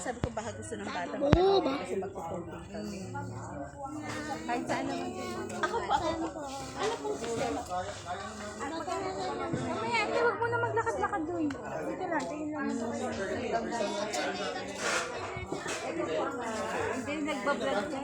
sabi ko baka gusto ng bata. Kasi magpupunting kami. Kahit saan naman. Ako po. Ano pong sistema? Mamaya, huwag mo na maglakad-lakad doon. Dito lang, tingin lang. Hindi, nagbablog niya.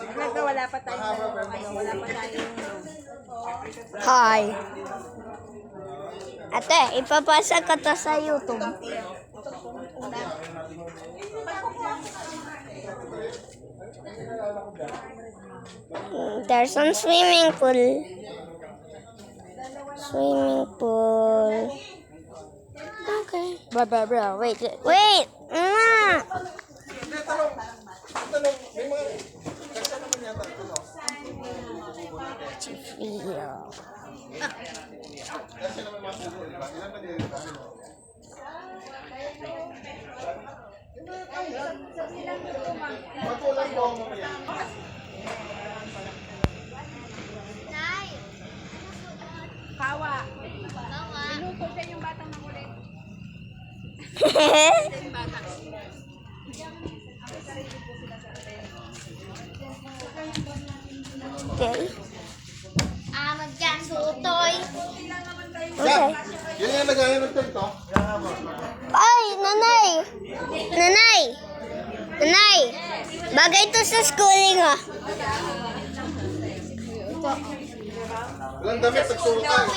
Pag wala pa tayo. Wala pa tayo. Hi. Ate, ipapasa ka to sa YouTube. There's some swimming pool. Swimming pool. Okay. Bro. Wait. Wait. Video. Kawa. Inuto siya yung batang makulit. Yung bata. Okay. Magkasutoy. Okay. Yun yung nag-aaral ito. Ay, nanay. Nanay. Bagay to sa schooling, ah. Walang damit, nagsulutay.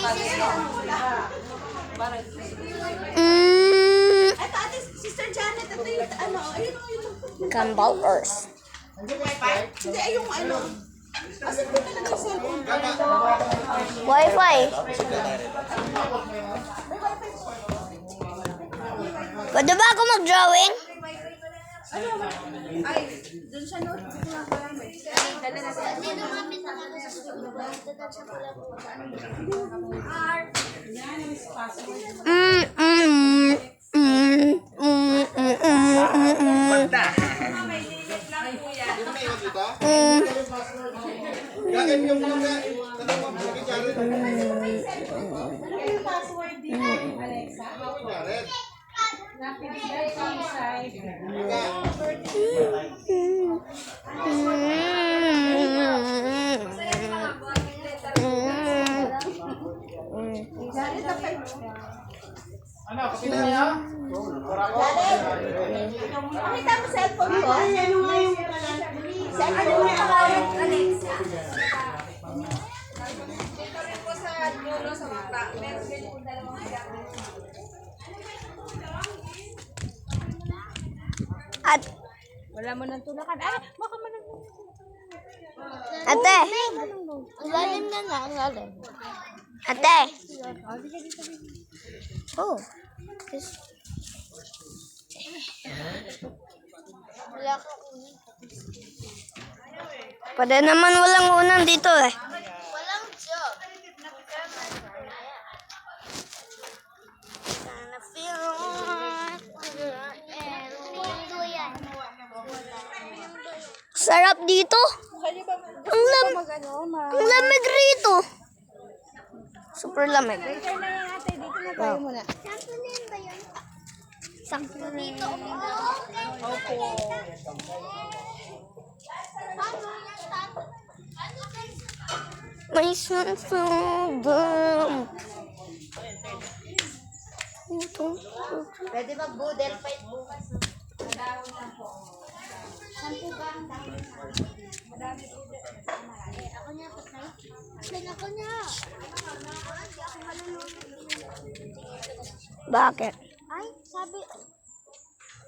Ito, ate, Sister Janet, ito yung ano, ayun yung Cambalers. hindi, ay yung ano. Kasi ko talaga yung cellphone. Wi-Fi. Pwede ba ako mag-drawing? Ay, dun siya no. Dala na siya. Gagawin yung mga tanong mo kay Jared. Ano yung password dito, Alexa? Jared. Napibigay ko ang side. Janet, Ano, kapila niya? pakita mo cellphone ko. Ano nga yung cellphone mo pangalan, Alexa? Dito rin po sa dulo sa mata. Meron din po dalawang At, wala mo nang tulakan. Ay, baka mo nang ate. Ang lalim na nga, ang lalim. Ate. Oh. Wala kang unan. Pwede naman walang unan dito eh. Walang job. Sana feel Sarap dito. Ang lamig rito. Super lamig. Wow. Sakto dito. May sunsubam. Pwede mag-budel fight bukas. Sampu ba ang dahon? Madami po. Ako niya, patay. Ako niya. Hindi ako malulunod. Bakit? Ay, sabi.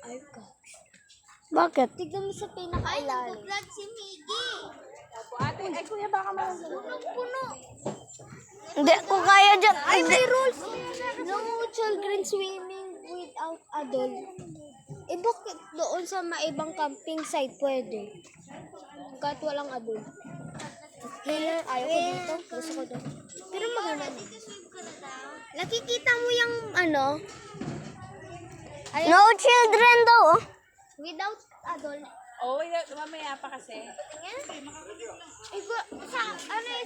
Ay, gosh. Bakit? Tignan mo sa pinakailalim. Ay, nag-vlog si Miggy. ate, ay kuya, baka Punong-puno. Hindi ko kaya dyan. Ay, may rules. No children swimming without adult. Eh, bakit doon sa maibang camping site pwede? Kahit walang adult. Ayaw ko dito. Gusto ko doon. Pero maganda. Nakikita mo yung ano? No children daw. Oh. Without adult. oh, mamaya pa kasi.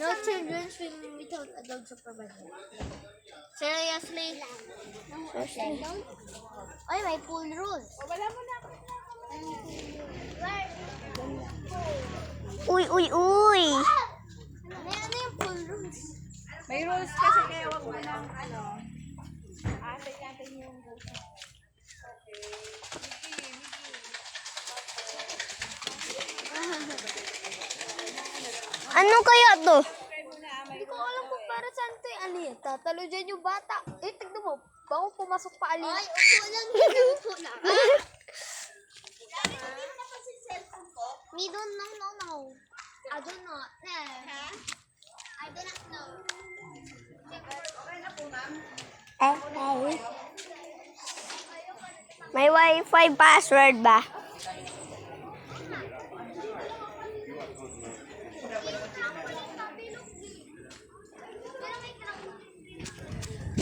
No children swimming without adult supervision. Seriously? Ay, may pool rules. Wala mo na. Uy, uy, uy. Ano yung full rules? May rules kasi kaya wag mo nang ano. Atay natin yung rules. Ano kaya to? Hindi ko alam kung para saan ito yung alien. Tatalo dyan yung bata. Tignan mo. Bako pumasok pa alien. Ay, upo lang. Upo lang. Me don't know. I don't know. I do not know. May wifi password ba?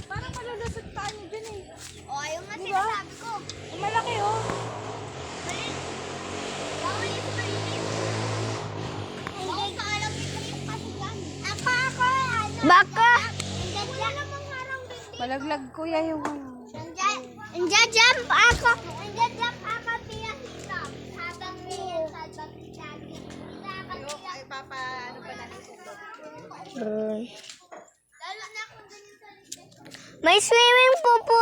Parang malulusot pa niyo dyan eh. O, ayun nga sinasabi ko. Ang malaki oh. Bawal yung screening. Hindi ka alam yung screening kasi yan. Ako, ano? Baka. Wala namang harang din. Malaglag kuya yung ano. Nandiyan ako. Nandiyan ako pinahirap. Habang lagi. Ay, papa, ano ba natin ito? Lalo na kung ganyan sa likod. May swimming pool po.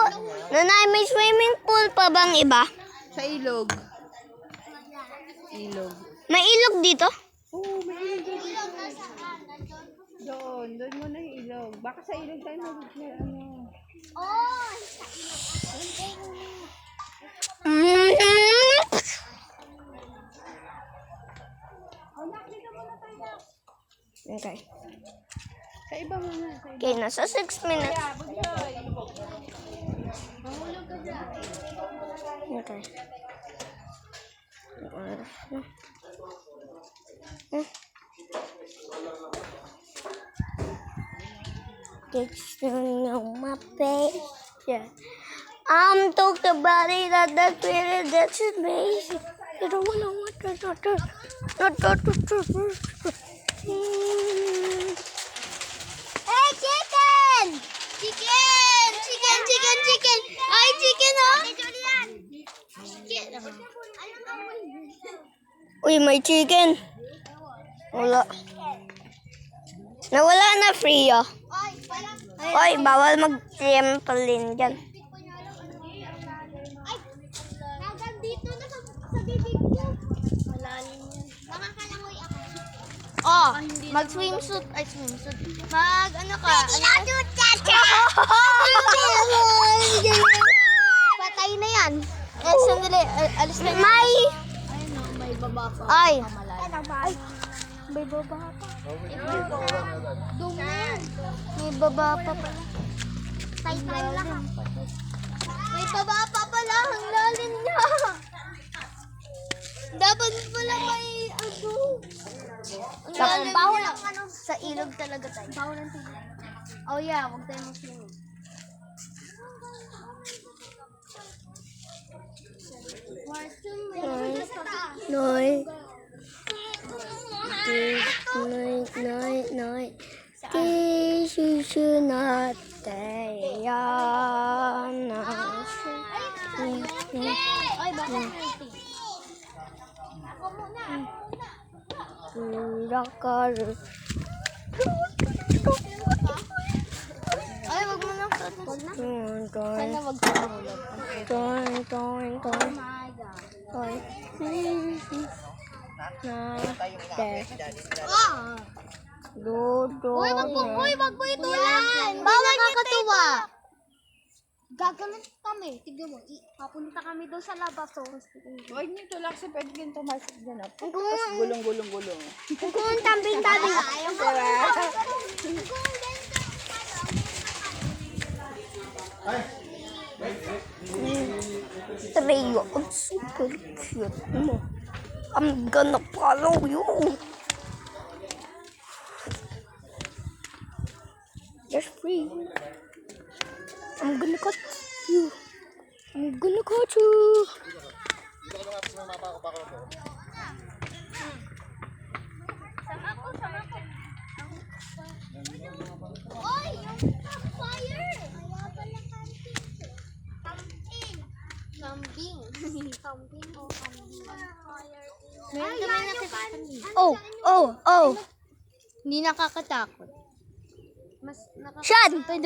Nanay, may swimming pool pa bang iba? Sa ilog. Ilog. May ilog dito? Oo, may ilog dito. Ilog na saan? Nandiyan. Doon mo na yung ilog. Baka sa ilog tayo ano. Oh, sa ilog. Okay. Sa iba muna. Sa iba. Okay, nasa 6 minutes. Okay. It's on my face. Yeah. I'm talking about it, that's really, that's amazing. You don't wanna want to. Hey, chicken! Chicken! Ay, chicken, oh! Chicken. Uy, may chicken. Wala. Nawala na free, oh. Ay, parang... Uy, bawal mag-trampoline dyan. Ay, hanggang dito na sa bibig ko. Malalim yan. Makakalangoy ako. Oh, mag-swimsuit. Ay, swimsuit. Ano ka? Patay na yan. Eh, sandali. Alis na yan. May... May baba pa. Ay. Ay, may baba pa. Duman. May baba pa pala. Tay-tay lang. May baba pa pala. Ang lalim niya. Dapat pala may ano. Ang lalim Baho niya. lang ano. Sa ilog talaga tayo. Baho ng tignan. Oh yeah, huwag tayo mag-swim. Night. Night. Ay, baka natin. Ako muna. Ay, wag mo na. Wag na. Sana wag ka mahulog. Ah! Uy, wag mo itulan. Bawal nakakatuwa. Gagalit kami. Tignan mo. Papunta kami doon sa labas. So, Huwag niyo tulak si Pedgin tumasok dyan. Tapos Kung gulong-gulong-gulong. tambing-tambing. Trio, I'm super cute. I'm gonna follow you. You're free. I'm gonna cut you. Oy, yung fire! Wala pala camping. Camping. Kambing. camping o camping. Meron kami nakikita. Oh, oh, oh. Hindi nakakatakot. Mas Sean, doon.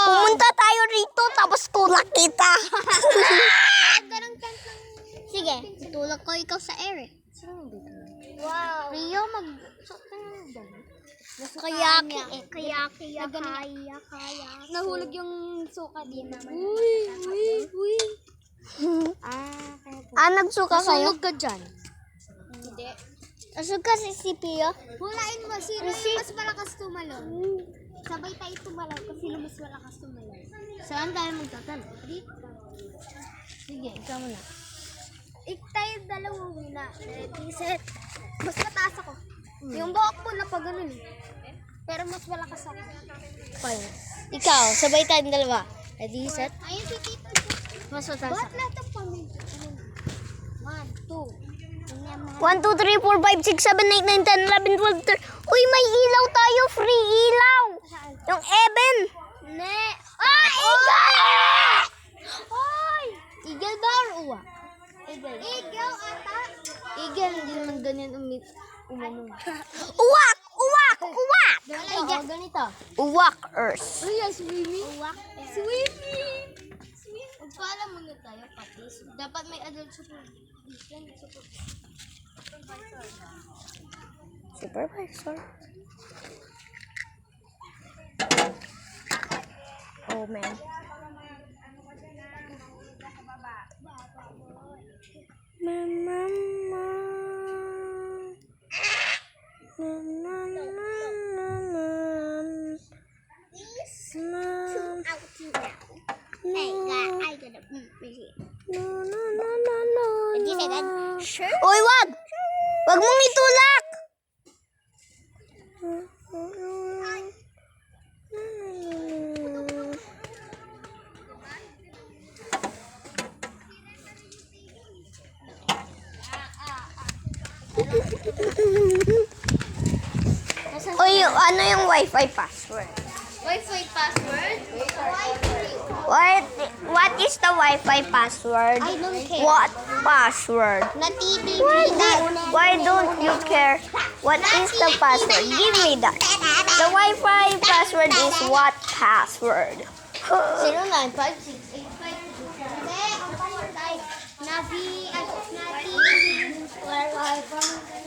pumunta tayo rito tapos tulak kita. Sige, tutulak ko ikaw sa air. Wow. Rio, mag-suot ka na ng damit. Kayaki eh. Kayaki. Nahulog yung suka din. Uy. Nagsuka kayo? Nasunog ka dyan. Hindi. Asuka si Pio. Hulain mo, sino yung mas malakas tumalon? Sabay tayo tumalaw kasi sino mas malakas tumalon. Saan tayo magtatalo? Dito. Sige, ikaw muna. Tayo dalawa muna. Ready, set. Mas mataas ako. Yung buhok mo na pa ganun eh. Pero mas malakas ako. Fine. Ikaw, sabay tayong dalawa. Ready, set? Ayun si Tito. Mas mataas Ba't ako. lahat ang pamilya? 1, 2. 1, 2, 3, 4, 5, 6, 7, 8, 9, 10, 11, 12, 13. Uy, may ilaw tayo. Free ilaw. Yung Eben. Ne. Eagle! Oy! Eagle ba or uwa? Eagle ata. Eagle, hindi naman ganyan umano. Uwak! Uwak! Uwak! Oo, ganito. Uwakers. Uy, swimming. Swimming. Magpaalam muna tayo, patis. Dapat may adult supervision. Supervisor. Oh, man. Mama. I gotta Sure. Oy, wag! Wag mong itulak! Oy, ano yung Wi-Fi password? Wi-Fi password? What is the Wi-Fi password? I don't care. What password? Natitibig Why don't you care? What is the password? Give me that. The Wi-Fi password is what password? 095685. Nabi, Nabi,